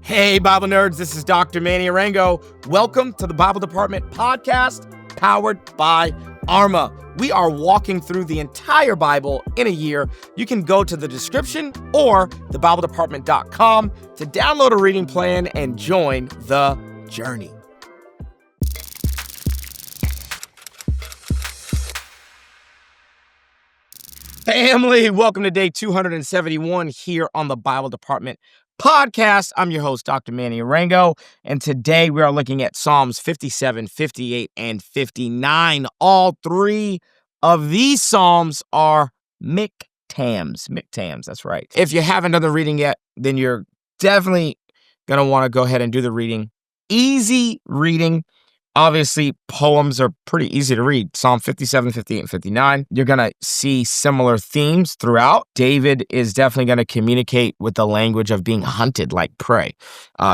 Hey, Bible nerds, this is Dr. Manny Arango. Welcome to the Bible Department podcast powered by Arma. We are walking through the entire Bible in a year. You can go to the description or thebibledepartment.com to download a reading plan and join the journey. Family, welcome to day 271 here on the Bible Department podcast. I'm your host, Dr. Manny Arango, and today we are looking at Psalms 57, 58, and 59. All three of these Psalms are Miktams. Miktams, that's right. If you haven't done the reading yet, then you're definitely going to want to go ahead and do the reading. Easy reading. Obviously, poems are pretty easy to read. Psalm 57, 58, and 59. You're going to see similar themes throughout. David is definitely going to communicate with the language of being hunted like prey.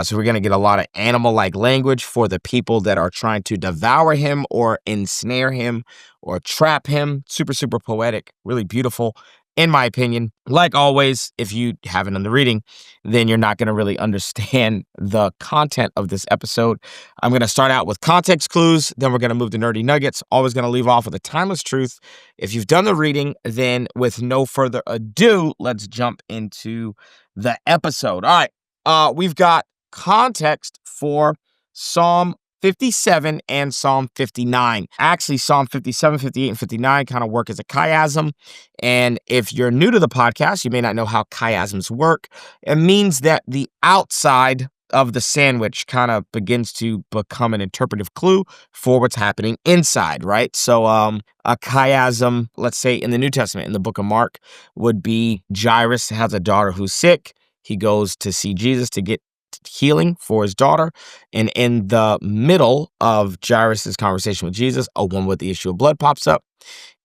So we're going to get a lot of animal-like language for the people that are trying to devour him or ensnare him or trap him. Super, super poetic. Really beautiful. In my opinion, like always, if you haven't done the reading, then you're not going to really understand the content of this episode. I'm going to start out with context clues, then we're going to move to nerdy nuggets. Always going to leave off with a timeless truth. If you've done the reading, then with no further ado, let's jump into the episode. All right, we've got context for Psalm 57 and Psalm 59. Actually, Psalm 57, 58, and 59 kind of work as a chiasm. And if you're new to the podcast, you may not know how chiasms work. It means that the outside of the sandwich kind of begins to become an interpretive clue for what's happening inside, right? So a chiasm, let's say in the New Testament, in the book of Mark, would be Jairus has a daughter who's sick. He goes to see Jesus to get healing for his daughter, and in the middle of Jairus' conversation with Jesus, a woman with the issue of blood pops up,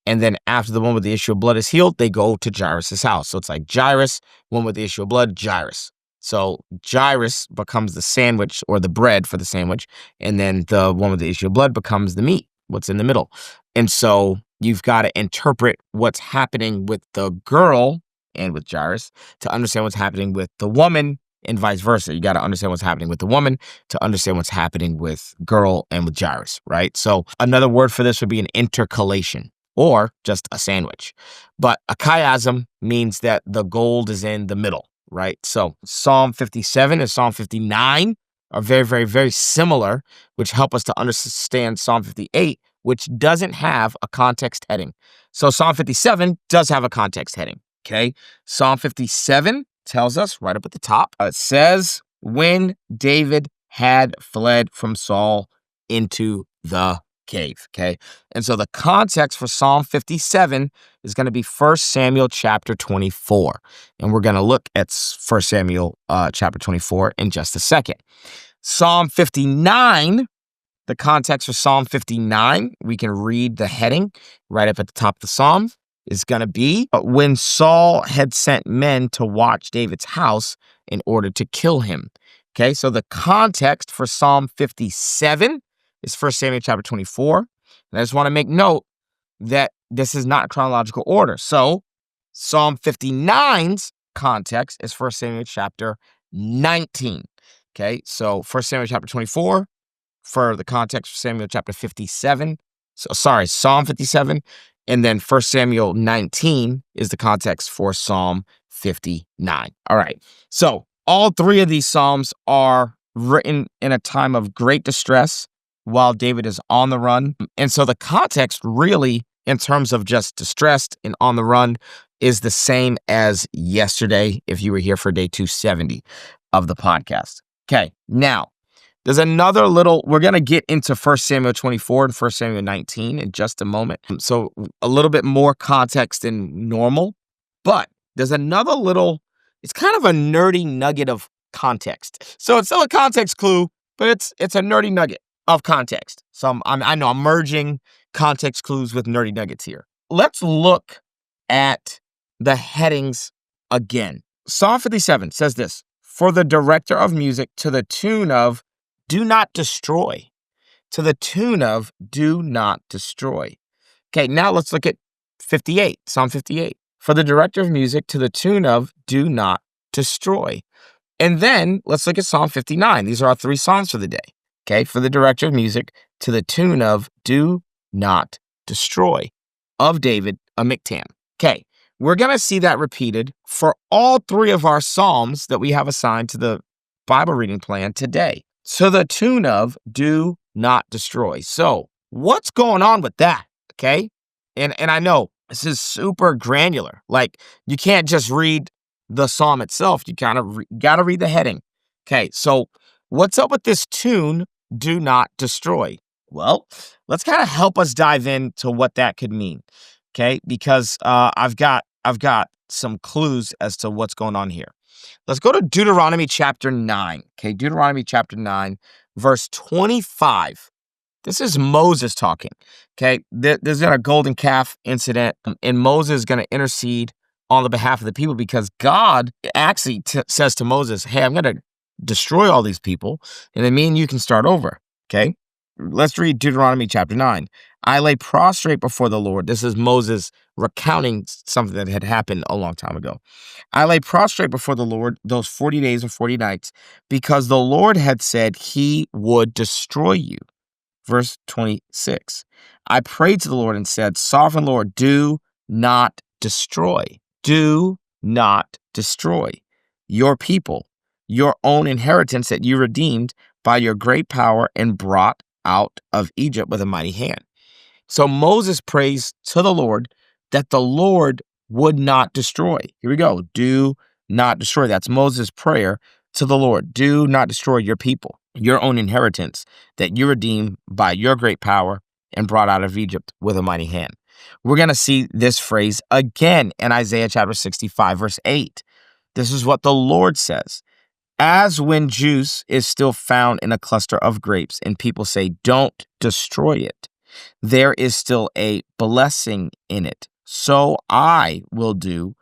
and then after the one with the issue of blood is healed, they go to Jairus' house. So it's like Jairus, one with the issue of blood, Jairus. So Jairus becomes the sandwich or the bread for the sandwich, and then the one with the issue of blood becomes the meat, what's in the middle. And so you've got to interpret what's happening with the girl and with Jairus to understand what's happening with the woman, and vice versa. You got to understand what's happening with the woman to understand what's happening with girl and with Jairus, right? So another word for this would be an intercalation or just a sandwich. But a chiasm means that the gold is in the middle, right? So Psalm 57 and Psalm 59 are very, very, very similar, which help us to understand Psalm 58, which doesn't have a context heading. So Psalm 57 does have a context heading, okay? Psalm 57 tells us right up at the top, it says, when David had fled from Saul into the cave, okay? And so the context for Psalm 57 is going to be 1 Samuel chapter 24. And we're going to look at 1 Samuel chapter 24 in just a second. Psalm 59, the context for Psalm 59, we can read the heading right up at the top of the Psalm. Is going to be when Saul had sent men to watch David's house in order to kill him. Okay, so the context for Psalm 57 is 1 Samuel chapter 24. And I just want to make note that this is not chronological order. So Psalm 59's context is 1 Samuel chapter 19. Okay, so 1 Samuel chapter 24 for the context for Samuel chapter 57. Psalm 57. And then 1 Samuel 19 is the context for Psalm 59. All right. So all three of these Psalms are written in a time of great distress while David is on the run. And so the context really, in terms of just distressed and on the run, is the same as yesterday if you were here for day 270 of the podcast. Okay. Now, there's another little, we're going to get into 1 Samuel 24 and 1 Samuel 19 in just a moment. So a little bit more context than normal, but there's another little, it's kind of a nerdy nugget of context. So it's still a context clue, but it's a nerdy nugget of context. So I know I'm merging context clues with nerdy nuggets here. Let's look at the headings again. Psalm 57 says this, for the director of music to the tune of do not destroy. To the tune of do not destroy. Okay, now let's look at 58, Psalm 58. For the director of music to the tune of do not destroy. And then let's look at Psalm 59. These are our 3 Psalms for the day. Okay, for the director of music, to the tune of Do Not Destroy of David, a Miktam. Okay, we're going to see that repeated for all 3 of our Psalms that we have assigned to the Bible reading plan today. So the tune of Do Not Destroy. So what's going on with that? Okay, and I know this is super granular. Like, you can't just read the Psalm itself. You kind of got to read the heading. Okay, so what's up with this tune, Do Not Destroy? Well, let's kind of help us dive into what that could mean. Okay, because I've got some clues as to what's going on here. Let's go to Deuteronomy chapter 9. Okay, Deuteronomy chapter 9, verse 25. This is Moses talking. Okay, there's been a golden calf incident, and Moses is going to intercede on the behalf of the people because God actually says to Moses, hey, I'm going to destroy all these people, and then me and you can start over. Okay, let's read Deuteronomy chapter 9. I lay prostrate before the Lord. This is Moses recounting something that had happened a long time ago. I lay prostrate before the Lord those 40 days and 40 nights because the Lord had said he would destroy you. Verse 26. I prayed to the Lord and said, Sovereign Lord, do not destroy. Do not destroy your people, your own inheritance that you redeemed by your great power and brought out of Egypt with a mighty hand. So Moses prays to the Lord that the Lord would not destroy. Here we go. Do not destroy. That's Moses' prayer to the Lord. Do not destroy your people, your own inheritance that you redeemed by your great power and brought out of Egypt with a mighty hand. We're going to see this phrase again in Isaiah chapter 65, verse 8. This is what the Lord says. As when juice is still found in a cluster of grapes and people say, don't destroy it, there is still a blessing in it. So I will do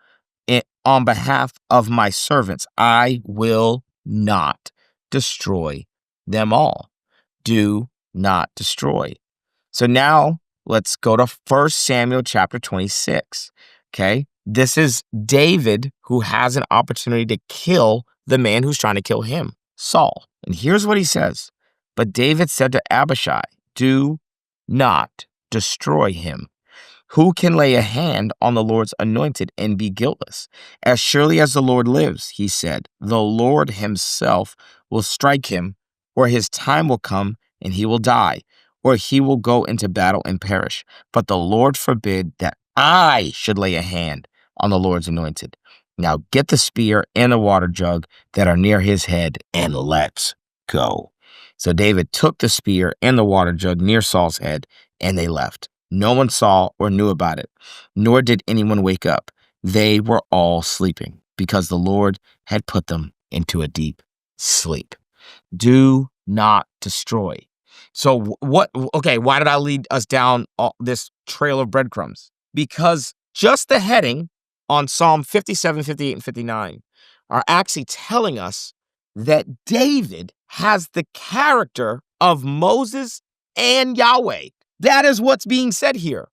it on behalf of my servants. I will not destroy them all. Do not destroy. So now let's go to 1 Samuel chapter 26. Okay. This is David who has an opportunity to kill the man who's trying to kill him, Saul. And here's what he says. But David said to Abishai, do not destroy him. Who can lay a hand on the Lord's anointed and be guiltless? As surely as the Lord lives, he said, the Lord himself will strike him, or his time will come and he will die, or he will go into battle and perish. But the Lord forbid that I should lay a hand on the Lord's anointed. Now get the spear and the water jug that are near his head and let's go. So David took the spear and the water jug near Saul's head, and they left. No one saw or knew about it, nor did anyone wake up. They were all sleeping because the Lord had put them into a deep sleep. Do not destroy. So okay, why did I lead us down this trail of breadcrumbs? Because just the heading on Psalm 57, 58, and 59 are actually telling us that David has the character of Moses and Yahweh. That is what's being said here.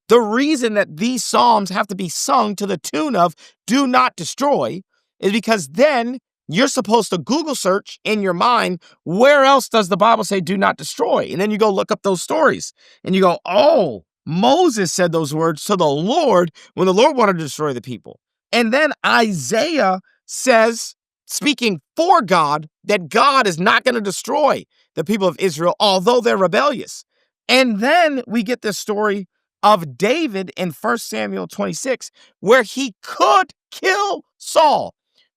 The reason that these Psalms have to be sung to the tune of Do Not Destroy is because then you're supposed to Google search in your mind, where else does the Bible say do not destroy? And then you go look up those stories and you go, oh, Moses said those words to the Lord when the Lord wanted to destroy the people. And then Isaiah says, speaking for God, that God is not going to destroy the people of Israel, although they're rebellious. And then we get the story of David in 1 Samuel 26, where he could kill Saul.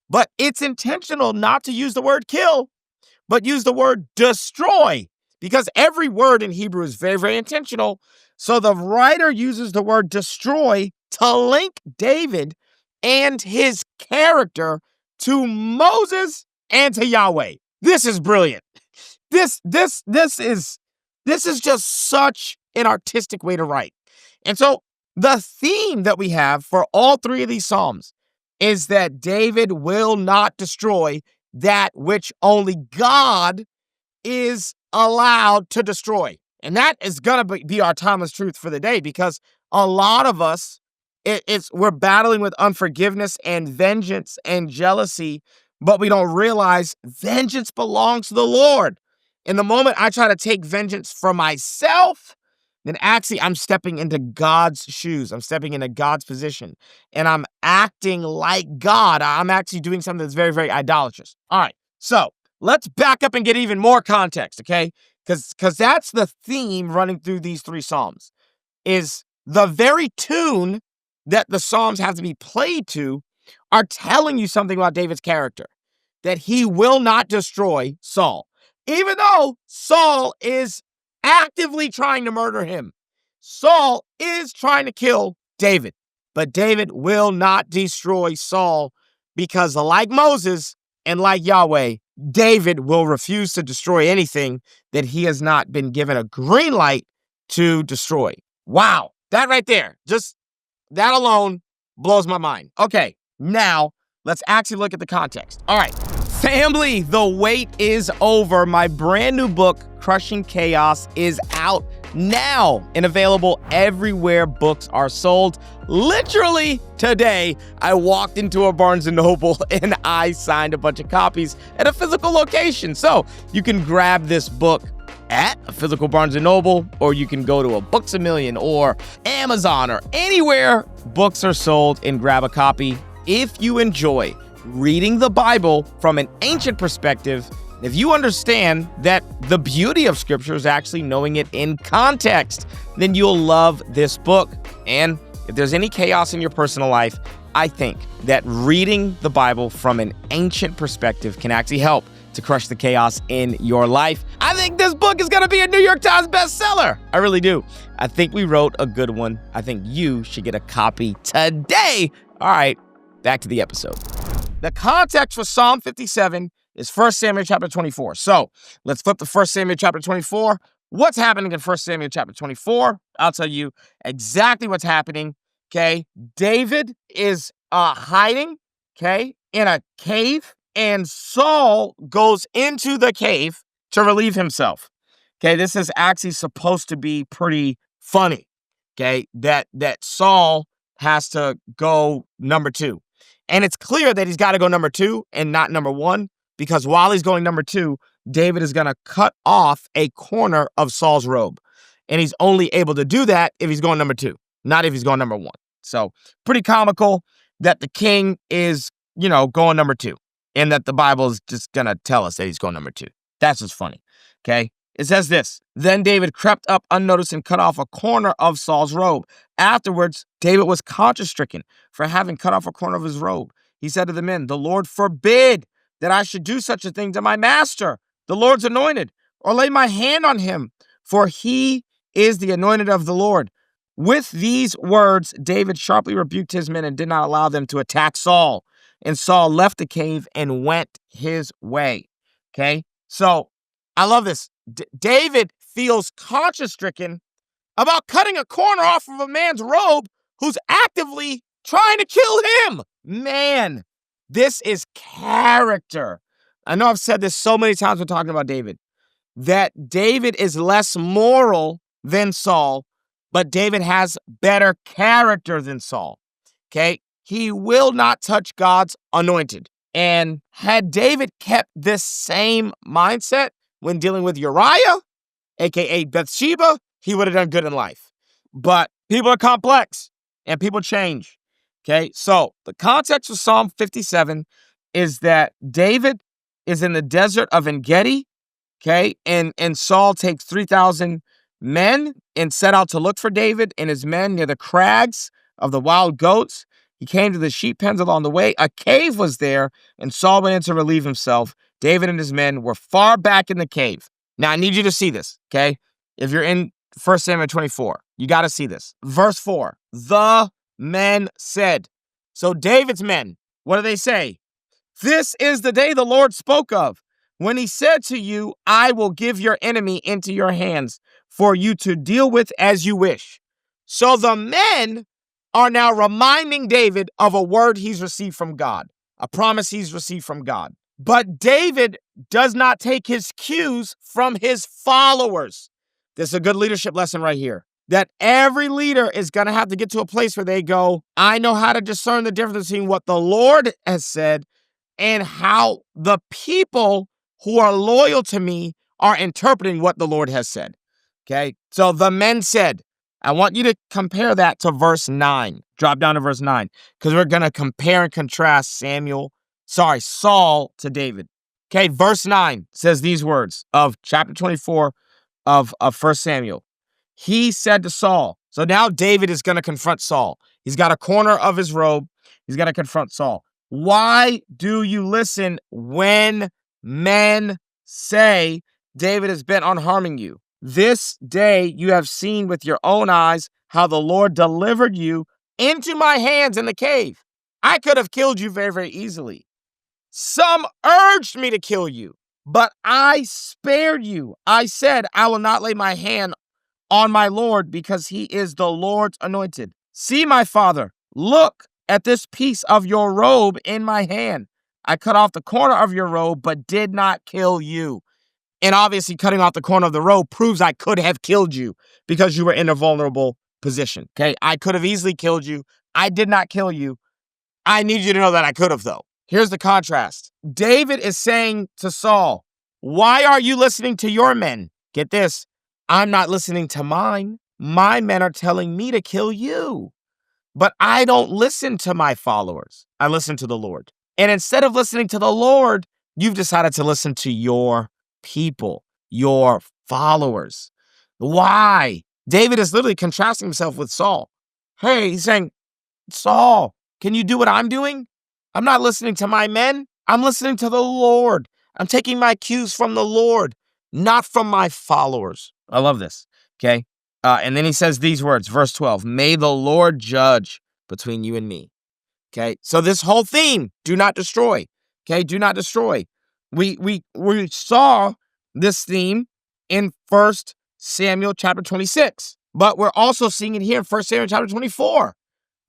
But it's intentional not to use the word kill, but use the word destroy, because every word in Hebrew is very, very intentional. So the writer uses the word destroy to link David and his character to Moses and to Yahweh. This is brilliant. This is just such an artistic way to write. And so the theme that we have for all 3 of these Psalms is that David will not destroy that which only God is allowed to destroy. And that is going to be our timeless truth for the day, because a lot of us, we're battling with unforgiveness and vengeance and jealousy but we don't realize vengeance belongs to the Lord. In the moment I try to take vengeance for myself, then actually I'm stepping into God's shoes. I'm stepping into God's position, and I'm acting like God. I'm actually doing something that's very, very idolatrous. All right, so let's back up and get even more context, okay? Because that's the theme running through these three Psalms, is the very tune that the Psalms have to be played to are telling you something about David's character, that he will not destroy Saul, even though Saul is actively trying to murder him. Saul is trying to kill David, but David will not destroy Saul because, like Moses and like Yahweh, David will refuse to destroy anything that he has not been given a green light to destroy. Wow, that right there, just that alone blows my mind. Okay, now let's actually look at the context. All right, family, the wait is over. My brand new book, Crushing Chaos, is out now and available everywhere books are sold. Literally today, I walked into a Barnes & Noble and I signed a bunch of copies at a physical location. So you can grab this book at a physical Barnes & Noble, or you can go to a Books A Million or Amazon or anywhere books are sold and grab a copy. If you enjoy reading the Bible from an ancient perspective, if you understand that the beauty of Scripture is actually knowing it in context, then you'll love this book. And if there's any chaos in your personal life, I think that reading the Bible from an ancient perspective can actually help to crush the chaos in your life. I think this book is going to be a New York Times bestseller. I really do. I think we wrote a good one. I think you should get a copy today. All right, back to the episode. The context for Psalm 57 is 1 Samuel chapter 24. So let's flip to 1 Samuel chapter 24. What's happening in 1 Samuel chapter 24? I'll tell you exactly what's happening, okay? David is hiding, okay, in a cave, and Saul goes into the cave to relieve himself. Okay, this is actually supposed to be pretty funny, okay, that Saul has to go number 2. And it's clear that he's got to go number 2 and not number 1, because while he's going number 2, David is going to cut off a corner of Saul's robe. And he's only able to do that if he's going number 2, not if he's going number 1. So pretty comical that the king is, going number 2. And that the Bible is just going to tell us that he's going number 2. That's just funny, okay? It says this: Then David crept up unnoticed and cut off a corner of Saul's robe. Afterwards, David was conscience-stricken for having cut off a corner of his robe. He said to the men, "The Lord forbid that I should do such a thing to my master, the Lord's anointed, or lay my hand on him, for he is the anointed of the Lord." With these words, David sharply rebuked his men and did not allow them to attack Saul. And Saul left the cave and went his way. Okay, so I love this. David feels conscience-stricken about cutting a corner off of a man's robe who's actively trying to kill him. Man, this is character. I know I've said this so many times when talking about David, that David is less moral than Saul, but David has better character than Saul. Okay? He will not touch God's anointed. And had David kept this same mindset when dealing with Uriah, aka Bathsheba, he would have done good in life. But people are complex and people change. Okay, so the context of Psalm 57 is that David is in the desert of En-Gedi, okay, and Saul takes 3,000 men and set out to look for David and his men near the crags of the wild goats. He came to the sheep pens along the way. A cave was there, and Saul went in to relieve himself. David and his men were far back in the cave. Now, I need you to see this, okay? If you're in 1 Samuel 24, you got to see this. Verse 4, the men said. So David's men, what do they say? "This is the day the Lord spoke of, when he said to you, I will give your enemy into your hands for you to deal with as you wish." So the men are now reminding David of a word he's received from God, a promise he's received from God. But David does not take his cues from his followers. This is a good leadership lesson right here, that every leader is going to have to get to a place where they go, I know how to discern the difference between what the Lord has said and how the people who are loyal to me are interpreting what the Lord has said. Okay, so the men said, I want you to compare that to verse 9. Drop down to verse 9, because we're going to compare and contrast Saul to David. Okay, verse 9 says these words of chapter 24 of 1 Samuel. He said to Saul, so now David is going to confront Saul. He's got a corner of his robe. He's going to confront Saul. Why do you listen when men say David is bent on harming you? This day you have seen with your own eyes how the Lord delivered you into my hands in the cave. I could have killed you very, very easily. Some urged me to kill you, but I spared you. I said, I will not lay my hand on my Lord because he is the Lord's anointed. See, my father, look at this piece of your robe in my hand. I cut off the corner of your robe, but did not kill you. And obviously cutting off the corner of the robe proves I could have killed you because you were in a vulnerable position. Okay, I could have easily killed you. I did not kill you. I need you to know that I could have, though. Here's the contrast. David is saying to Saul, why are you listening to your men? Get this. I'm not listening to mine. My men are telling me to kill you. But I don't listen to my followers. I listen to the Lord. And instead of listening to the Lord, you've decided to listen to your people, your followers. Why? David is literally contrasting himself with Saul. Hey, he's saying, Saul, can you do what I'm doing? I'm not listening to my men. I'm listening to the Lord. I'm taking my cues from the Lord, not from my followers. I love this. Okay. And then he says these words, verse 12, may the Lord judge between you and me. Okay. So this whole theme, do not destroy. Okay. Do not destroy. We saw this theme in 1 Samuel chapter 26, but we're also seeing it here in 1 Samuel chapter 24.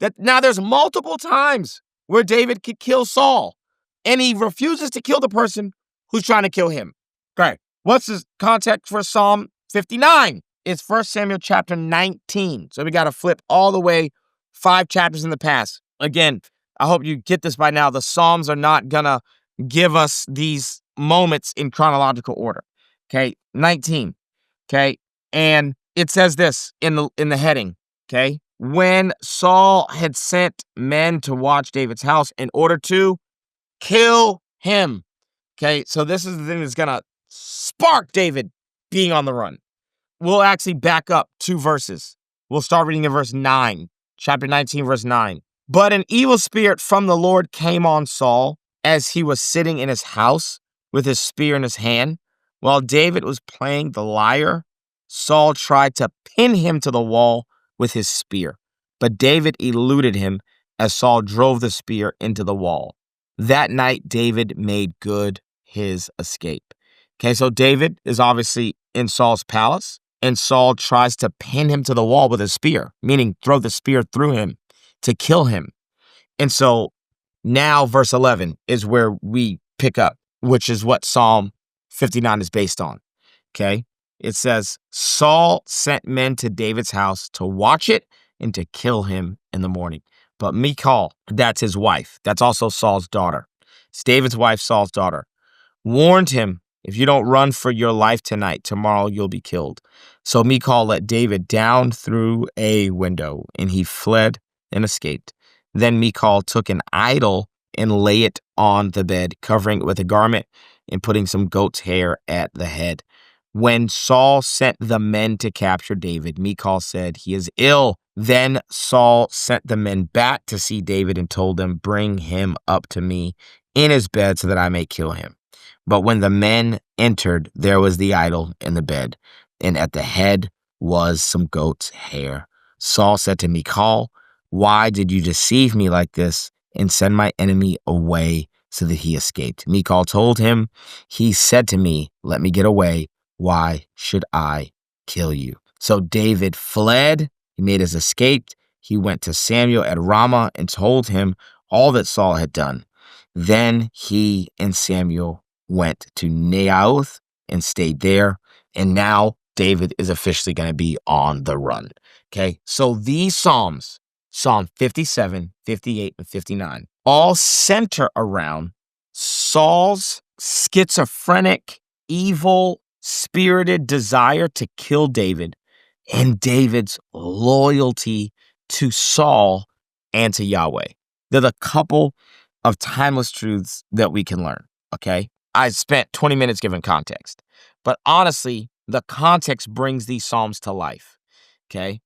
That now there's multiple times where David could kill Saul, and he refuses to kill the person who's trying to kill him. Okay. What's the context for Psalm 59? It's 1 Samuel chapter 19. So we got to flip all the way 5 chapters in the past. Again, I hope you get this by now. The Psalms are not going to give us these moments in chronological order. Okay. 19. Okay. And it says this in the heading. Okay. When Saul had sent men to watch David's house in order to kill him. Okay, so this is the thing that's going to spark David being on the run. We'll actually back up 2 verses. We'll start reading in verse 9, chapter 19, verse 9. But an evil spirit from the Lord came on Saul as he was sitting in his house with his spear in his hand. While David was playing the lyre, Saul tried to pin him to the wall with his spear, but David eluded him as Saul drove the spear into the wall. That night, David made good his escape. Okay, so David is obviously in Saul's palace, and Saul tries to pin him to the wall with a spear, meaning throw the spear through him to kill him. And so now verse 11 is where we pick up, which is what Psalm 59 is based on. Okay, it says, Saul sent men to David's house to watch it and to kill him in the morning. But Michal, that's his wife. That's also Saul's daughter. It's David's wife, Saul's daughter, warned him, if you don't run for your life tonight, tomorrow you'll be killed. So Michal let David down through a window, and he fled and escaped. Then Michal took an idol and lay it on the bed, covering it with a garment and putting some goat's hair at the head. When Saul sent the men to capture David, Michal said, he is ill. Then Saul sent the men back to see David and told them, bring him up to me in his bed so that I may kill him. But when the men entered, there was the idol in the bed, and at the head was some goat's hair. Saul said to Michal, why did you deceive me like this and send my enemy away so that he escaped? Michal told him, he said to me, let me get away. Why should I kill you? So David fled. He made his escape. He went to Samuel at Ramah and told him all that Saul had done. Then he and Samuel went to Naioth and stayed there. And now David is officially going to be on the run. Okay, so these Psalms, Psalm 57, 58, and 59, all center around Saul's schizophrenic, evil, spirited desire to kill David and David's loyalty to Saul and to Yahweh. They're the couple of timeless truths that we can learn, okay? I spent 20 minutes giving context, but honestly, the context brings these Psalms to life, okay?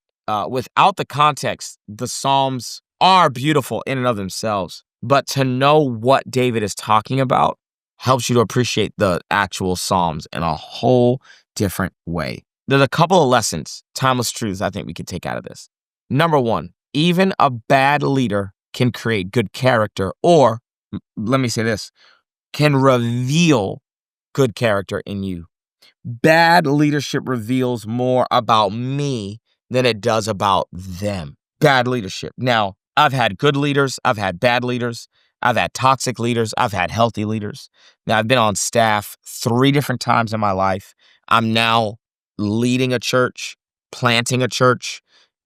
Without the context, the Psalms are beautiful in and of themselves, but to know what David is talking about helps you to appreciate the actual Psalms in a whole different way. There's a couple of lessons, timeless truths I think we could take out of this. Number one, even a bad leader can create good character, or let me say this, can reveal good character in you. Bad leadership reveals more about me than it does about them. Bad leadership. Now, I've had good leaders, I've had bad leaders, I've had toxic leaders, I've had healthy leaders. Now, I've been on staff 3 different times in my life. I'm now leading a church, planting a church,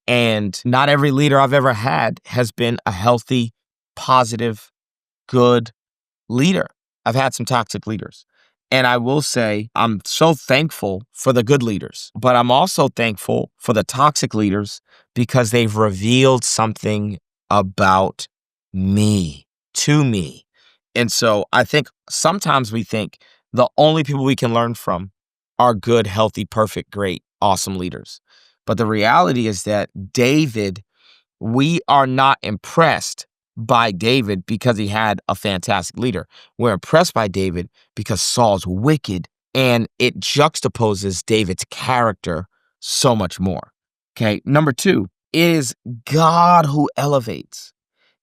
and not every leader I've ever had has been a healthy, positive, good leader. I've had some toxic leaders. And I will say, I'm so thankful for the good leaders, but I'm also thankful for the toxic leaders because they've revealed something about me, to me. And so I think sometimes we think the only people we can learn from are good, healthy, perfect, great, awesome leaders. But the reality is that David, we are not impressed by David because he had a fantastic leader. We're impressed by David because Saul's wicked, and it juxtaposes David's character so much more. Okay, number 2, it is God who elevates.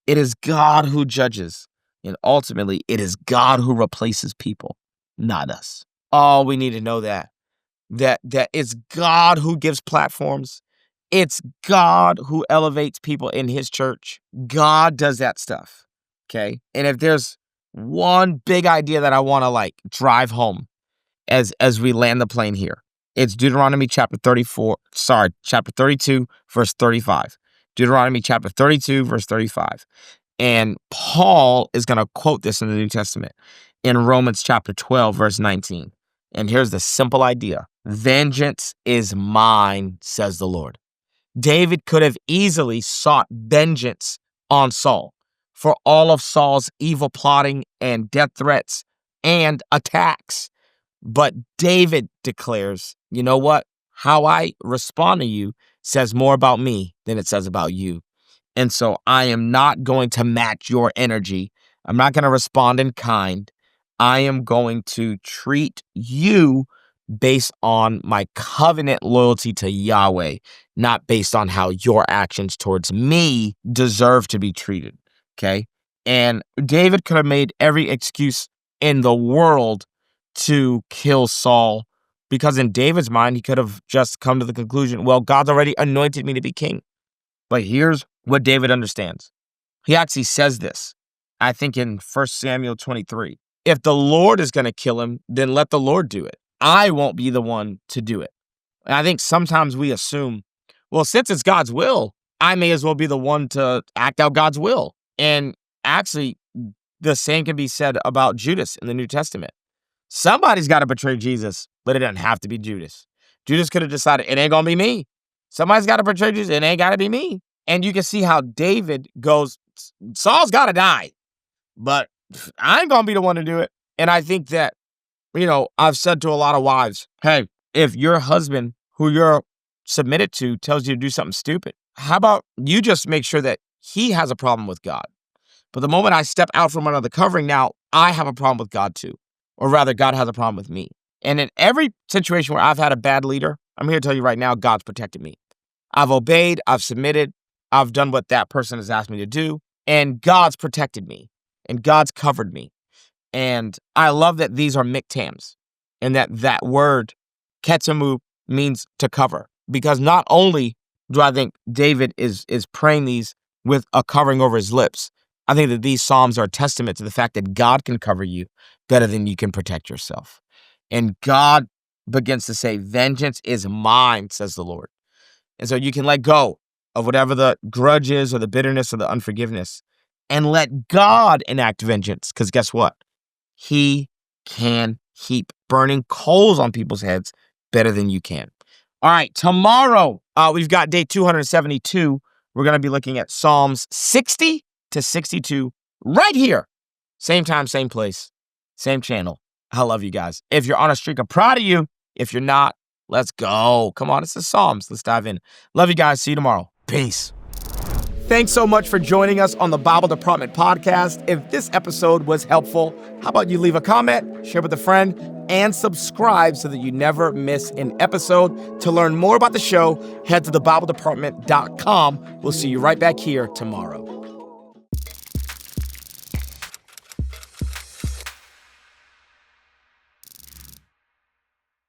It is God who judges. And ultimately, it is God who replaces people, not us. Oh, we need to know that it's God who gives platforms. It's God who elevates people in his church. God does that stuff. Okay. And if there's one big idea that I want to drive home as we land the plane here, it's Deuteronomy chapter 32, verse 35. Deuteronomy chapter 32, verse 35. And Paul is going to quote this in the New Testament in Romans chapter 12, verse 19. And here's the simple idea. Vengeance is mine, says the Lord. David could have easily sought vengeance on Saul for all of Saul's evil plotting and death threats and attacks. But David declares, you know what? How I respond to you says more about me than it says about you. And so I am not going to match your energy. I'm not going to respond in kind. I am going to treat you based on my covenant loyalty to Yahweh, not based on how your actions towards me deserve to be treated. Okay. And David could have made every excuse in the world to kill Saul, because in David's mind, he could have just come to the conclusion, well, God's already anointed me to be king. But here's what David understands. He actually says this, I think in 1 Samuel 23. If the Lord is going to kill him, then let the Lord do it. I won't be the one to do it. And I think sometimes we assume, well, since it's God's will, I may as well be the one to act out God's will. And actually, the same can be said about Judas in the New Testament. Somebody's got to betray Jesus, but it doesn't have to be Judas. Judas could have decided, it ain't going to be me. Somebody's got to betray Jesus, it ain't got to be me. And you can see how David goes, Saul's got to die, but I ain't going to be the one to do it. And I think that, I've said to a lot of wives, hey, if your husband who you're submitted to tells you to do something stupid, how about you just make sure that he has a problem with God? But the moment I step out from under the covering, now I have a problem with God too. Or rather, God has a problem with me. And in every situation where I've had a bad leader, I'm here to tell you right now, God's protected me. I've obeyed, I've submitted, I've done what that person has asked me to do, and God's protected me, and God's covered me. And I love that these are Miktams, and that word, ketsamu, means to cover. Because not only do I think David is praying these with a covering over his lips, I think that these Psalms are a testament to the fact that God can cover you better than you can protect yourself. And God begins to say, vengeance is mine, says the Lord. And so you can let go of whatever the grudge is or the bitterness or the unforgiveness and let God enact vengeance. Because guess what? He can heap burning coals on people's heads better than you can. All right, tomorrow we've got day 272. We're going to be looking at Psalms 60 to 62 right here. Same time, same place, same channel. I love you guys. If you're on a streak, I'm proud of you. If you're not, let's go. Come on, it's the Psalms. Let's dive in. Love you guys. See you tomorrow. Peace. Thanks so much for joining us on the Bible Department podcast. If this episode was helpful, how about you leave a comment, share with a friend, and subscribe so that you never miss an episode. To learn more about the show, head to thebibledepartment.com. We'll see you right back here tomorrow.